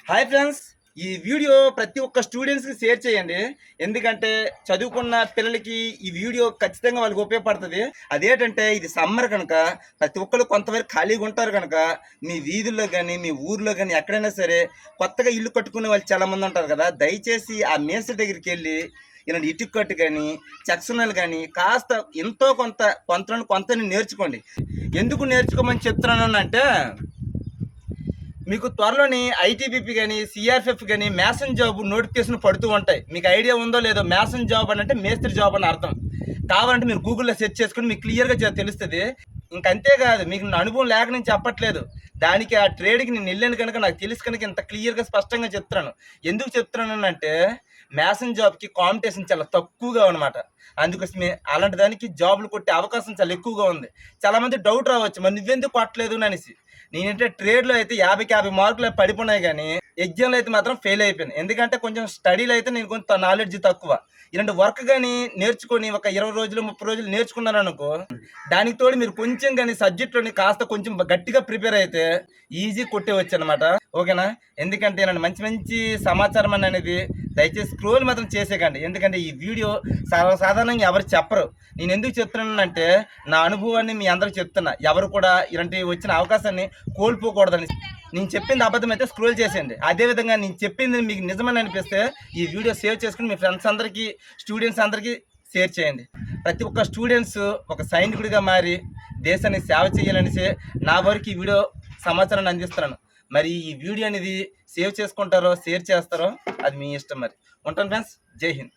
Hi friends, ఈ video ప్రతి ఒక్క స్టూడెంట్స్కి షేర్ చేయండి. ఎందుకంటే చదువుకున్న పిల్లలకి ఈ వీడియో ఖచ్చితంగా వాళ్ళకి ఉపయోగపడుతుంది. అదేంటంటే ఇది సమ్మర్ కనుక ప్రతి ఒక్కరు కొంతవరకు ఖాళీగా ఉంటారు కనుక మీ వీధుల్లో కానీ మీ ఊర్లో కానీ ఎక్కడైనా సరే కొత్తగా ఇల్లు కట్టుకునే వాళ్ళు చాలామంది ఉంటారు కదా. దయచేసి ఆ మేస్త్రి దగ్గరికి వెళ్ళి ఇలాంటి ఇటుక కట్టు కానీ చెక్సనలు కానీ కాస్త ఎంతో కొంత నేర్చుకోండి. ఎందుకు నేర్చుకోమని చెప్తున్నాను అంటే మీకు త్వరలోని ఐటీబీపీ కానీ సిఆర్పిఎఫ్ కానీ మ్యాసన్ జాబ్ నోటిఫికేషన్ పడుతూ ఉంటాయి. మీకు ఐడియా ఉందో లేదో, మ్యాసన్ జాబ్ అని అంటే మేస్త్రి జాబ్ అని అర్థం. కావాలంటే మీరు గూగుల్లో సెర్చ్ చేసుకుని మీకు క్లియర్గా తెలుస్తుంది. ఇంకంతేకాదు, మీకు అనుభవం లేక నేను చెప్పట్లేదు. దానికి ఆ ట్రేడ్కి నేను వెళ్ళాను కనుక నాకు తెలుసు కనుక ఇంత క్లియర్గా స్పష్టంగా చెప్తున్నాను. ఎందుకు చెప్తున్నాను అంటే మ్యాసన్ జాబ్కి కాంపిటీషన్ చాలా తక్కువగా అనమాట. అందుకోసమే అలాంటి దానికి జాబులు కొట్టే అవకాశం చాలా ఎక్కువగా ఉంది. చాలామంది డౌట్ రావచ్చు, మరి నువ్వెందుకు కొట్టలేదు అనేసి. నేనంటే ట్రేడ్లో అయితే 50కి 50 మార్కులు పడిపోయినాయి, కానీ ఎగ్జామ్లో అయితే మాత్రం ఫెయిల్ అయిపోయాను. ఎందుకంటే కొంచెం స్టడీలో అయితే నేను కొంచెం నాలెడ్జ్ తక్కువ. ఇలాంటి వర్క్ కానీ నేర్చుకొని ఒక 20 రోజులు 30 రోజులు నేర్చుకున్నాను అనుకో, దానికి తోడు మీరు కొంచెం కానీ సబ్జెక్ట్లోని కాస్త కొంచెం గట్టిగా ప్రిపేర్ అయితే ఈజీ కొట్టేవచ్చు అనమాట. ఓకేనా? ఎందుకంటే నన్ను మంచి మంచి సమాచారం అనేది దయచేసి స్క్రోల్ మాత్రం చేసేకండి. ఎందుకంటే ఈ వీడియో సాధారణంగా ఎవరు చెప్పరు. నేను ఎందుకు చెప్తున్నానంటే నా అనుభవాన్ని మీ అందరికి చెప్తున్నా. ఎవరు కూడా ఇలాంటి వచ్చిన అవకాశాన్ని కోల్పోకూడదని. నేను చెప్పింది అబద్ధం అయితే స్క్రోల్ చేసేయండి. అదేవిధంగా నేను చెప్పింది మీకు నిజమని అనిపిస్తే ఈ వీడియో సేవ్ చేసుకుని మీ ఫ్రెండ్స్ అందరికీ, స్టూడెంట్స్ అందరికీ షేర్ చేయండి. ప్రతి ఒక్క స్టూడెంట్స్ ఒక సైనికుడిగా మారి దేశాన్ని సేవ చేయాలనేసి నా వరకు ఈ వీడియో సమాచారాన్ని అందిస్తున్నాను. మరి ఈ వీడియో అనేది సేవ్ చేసుకుంటారో షేర్ చేస్తారో అది మీ ఇష్టం. మరి ఉంటాను ఫ్రెండ్స్. జై హింద్.